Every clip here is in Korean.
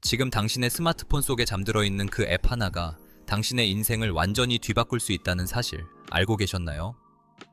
지금 당신의 스마트폰 속에 잠들어 있는 그 앱 하나가 당신의 인생을 완전히 뒤바꿀 수 있다는 사실 알고 계셨나요?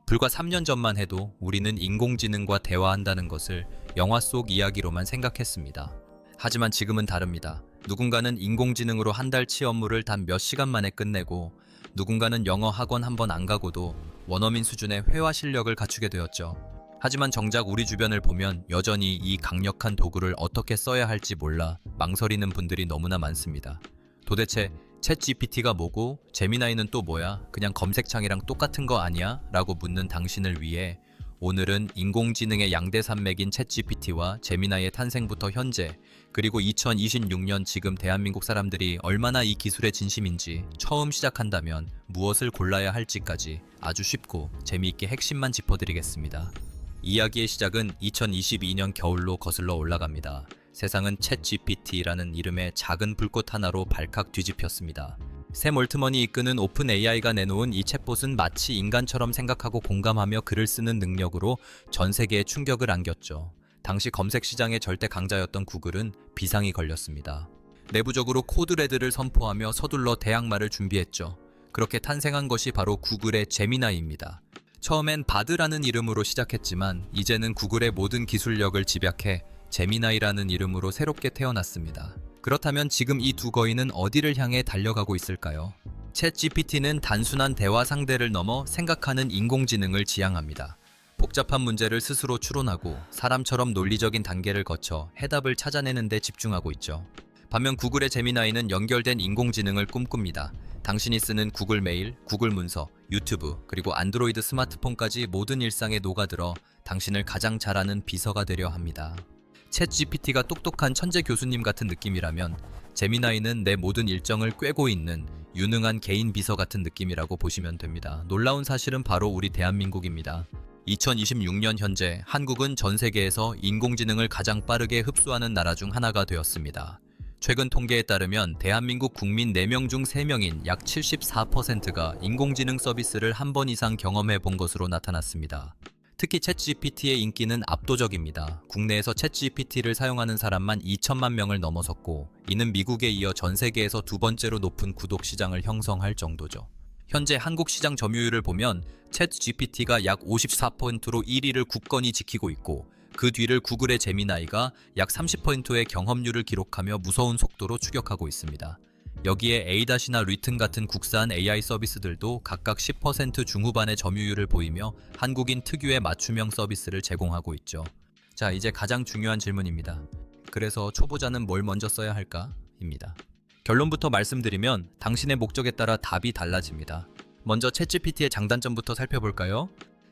불과 3년 전만 해도 우리는 인공지능과 대화한다는 것을 영화 속 이야기로만 생각했습니다. 하지만 지금은 다릅니다. 누군가는 인공지능으로 한 달치 업무를 단 몇 시간 만에 끝내고, 누군가는 영어 학원 한 번 안 가고도 원어민 수준의 회화 실력을 갖추게 되었죠. 하지만 정작 우리 주변을 보면 여전히 이 강력한 도구를 어떻게 써야 할지 몰라 망설이는 분들이 너무나 많습니다. 도대체 챗 GPT가 뭐고 제미나이는 또 뭐야? 그냥 검색창이랑 똑같은 거 아니야? 라고 묻는 당신을 위해 오늘은 인공지능의 양대 산맥인 챗 GPT와 제미나이의 탄생부터 현재, 그리고 2026년 지금 대한민국 사람들이 얼마나 이 기술의 진심인지, 처음 시작한다면 무엇을 골라야 할지까지 아주 쉽고 재미있게 핵심만 짚어드리겠습니다. 이야기의 시작은 2022년 겨울로 거슬러 올라갑니다. 세상은 챗 GPT라는 이름의 작은 불꽃 하나로 발칵 뒤집혔습니다. 샘 올트먼이 이끄는 오픈 AI가 내놓은 이 챗봇은 마치 인간처럼 생각하고 공감하며 글을 쓰는 능력으로 전 세계에 충격을 안겼죠. 당시 검색 시장의 절대 강자였던 구글은 비상이 걸렸습니다. 내부적으로 코드레드를 선포하며 서둘러 대항마를 준비했죠. 그렇게 탄생한 것이 바로 구글의 제미나이입니다. 처음엔 바드라는 이름으로 시작했지만 이제는 구글의 모든 기술력을 집약해 제미나이라는 이름으로 새롭게 태어났습니다. 그렇다면 지금 이 두 거인은 어디를 향해 달려가고 있을까요? 챗 GPT는 단순한 대화 상대를 넘어 생각하는 인공지능을 지향합니다. 복잡한 문제를 스스로 추론하고 사람처럼 논리적인 단계를 거쳐 해답을 찾아내는 데 집중하고 있죠. 반면 구글의 제미나이는 연결된 인공지능을 꿈꿉니다. 당신이 쓰는 구글 메일, 구글 문서, 유튜브, 그리고 안드로이드 스마트폰까지 모든 일상에 녹아들어 당신을 가장 잘 아는 비서가 되려 합니다. 챗 GPT가 똑똑한 천재 교수님 같은 느낌이라면 제미나이는 내 모든 일정을 꿰고 있는 유능한 개인 비서 같은 느낌이라고 보시면 됩니다. 놀라운 사실은 바로 우리 대한민국입니다. 2026년 현재 한국은 전 세계에서 인공지능을 가장 빠르게 흡수하는 나라 중 하나가 되었습니다. 최근 통계에 따르면 대한민국 국민 4명 중 3명인 약 74%가 인공지능 서비스를 한 번 이상 경험해 본 것으로 나타났습니다. 특히 챗 GPT의 인기는 압도적입니다. 국내에서 챗 GPT를 사용하는 사람만 2천만 명을 넘어섰고, 이는 미국에 이어 전 세계에서 두 번째로 높은 구독 시장을 형성할 정도죠. 현재 한국 시장 점유율을 보면 챗 GPT가 약 54%로 1위를 굳건히 지키고 있고, 그 뒤를 구글의 제미나이가 약 30%의 경험률을 기록하며 무서운 속도로 추격하고 있습니다. 여기에 에이닷이나 리튼 같은 국산 AI 서비스들도 각각 10% 중후반의 점유율을 보이며 한국인 특유의 맞춤형 서비스를 제공하고 있죠. 자, 이제 가장 중요한 질문입니다. 그래서 초보자는 뭘 먼저 써야 할까? 입니다. 결론부터 말씀드리면 당신의 목적에 따라 답이 달라집니다. 먼저 챗GPT의 장단점부터 살펴볼까요?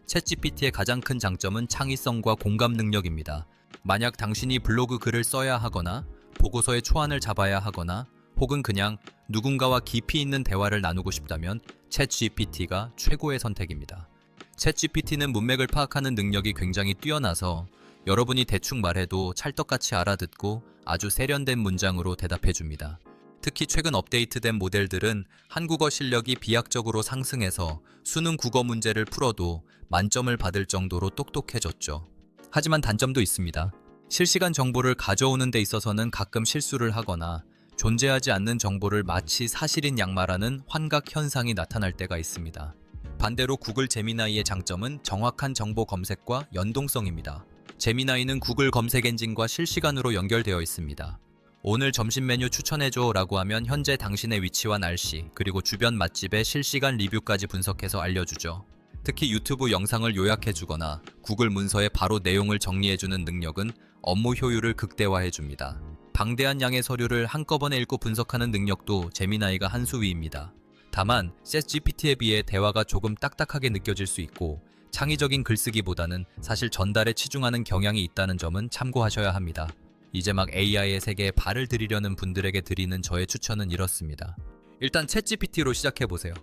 챗GPT의 가장 큰 장점은 창의성과 공감 능력입니다. 만약 당신이 블로그 글을 써야 하거나 보고서의 초안을 잡아야 하거나 혹은 그냥 누군가와 깊이 있는 대화를 나누고 싶다면 챗GPT가 최고의 선택입니다. 챗GPT는 문맥을 파악하는 능력이 굉장히 뛰어나서 여러분이 대충 말해도 찰떡같이 알아듣고 아주 세련된 문장으로 대답해줍니다. 특히 최근 업데이트된 모델들은 한국어 실력이 비약적으로 상승해서 수능 국어 문제를 풀어도 만점을 받을 정도로 똑똑해졌죠. 하지만 단점도 있습니다. 실시간 정보를 가져오는 데 있어서는 가끔 실수를 하거나 존재하지 않는 정보를 마치 사실인 양 말하는 환각 현상이 나타날 때가 있습니다. 반대로 구글 제미나이의 장점은 정확한 정보 검색과 연동성입니다. 제미나이는 구글 검색 엔진과 실시간으로 연결되어 있습니다. 오늘 점심 메뉴 추천해줘 라고 하면 현재 당신의 위치와 날씨, 그리고 주변 맛집의 실시간 리뷰까지 분석해서 알려주죠. 특히 유튜브 영상을 요약해주거나 구글 문서에 바로 내용을 정리해주는 능력은 업무 효율을 극대화해줍니다. 방대한 양의 서류를 한꺼번에 읽고 분석하는 능력도 제미나이가 한 수 위입니다. 다만 챗GPT에 비해 대화가 조금 딱딱하게 느껴질 수 있고, 창의적인 글쓰기보다는 사실 전달에 치중하는 경향이 있다는 점은 참고하셔야 합니다. 이제 막 AI의 세계에 발을 들이려는 분들에게 드리는 저의 추천은 이렇습니다. 일단 챗GPT로 시작해보세요.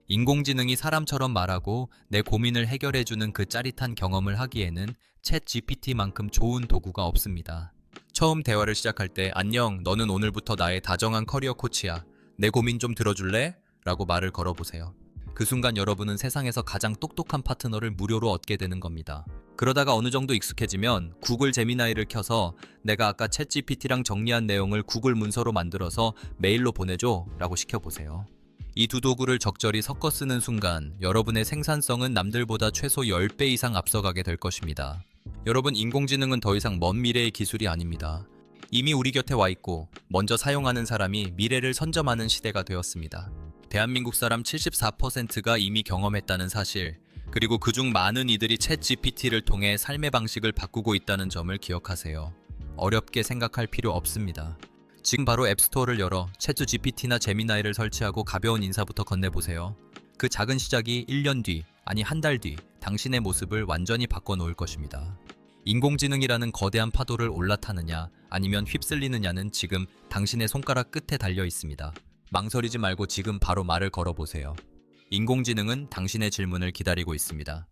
인공지능이 사람처럼 말하고 내 고민을 해결해주는 그 짜릿한 경험을 하기에는 챗GPT만큼 좋은 도구가 없습니다. 처음 대화를 시작할 때 안녕, 너는 오늘부터 나의 다정한 커리어 코치야. 내 고민 좀 들어줄래? 라고 말을 걸어보세요. 그 순간 여러분은 세상에서 가장 똑똑한 파트너를 무료로 얻게 되는 겁니다. 그러다가 어느 정도 익숙해지면 구글 제미나이를 켜서 내가 아까 챗GPT랑 정리한 내용을 구글 문서로 만들어서 메일로 보내줘 라고 시켜보세요. 이 두 도구를 적절히 섞어 쓰는 순간 여러분의 생산성은 남들보다 최소 10배 이상 앞서가게 될 것입니다. 여러분, 인공지능은 더 이상 먼 미래의 기술이 아닙니다. 이미 우리 곁에 와 있고 먼저 사용하는 사람이 미래를 선점하는 시대가 되었습니다. 대한민국 사람 74%가 이미 경험했다는 사실, 그리고 그중 많은 이들이 챗 GPT를 통해 삶의 방식을 바꾸고 있다는 점을 기억하세요. 어렵게 생각할 필요 없습니다. 지금 바로 앱스토어를 열어 챗 GPT나 제미나이를 설치하고 가벼운 인사부터 건네보세요. 그 작은 시작이 1년 뒤, 아니 한 달 뒤 당신의 모습을 완전히 바꿔놓을 것입니다. 인공지능이라는 거대한 파도를 올라타느냐 아니면 휩쓸리느냐는 지금 당신의 손가락 끝에 달려 있습니다. 망설이지 말고 지금 바로 말을 걸어보세요. 인공지능은 당신의 질문을 기다리고 있습니다.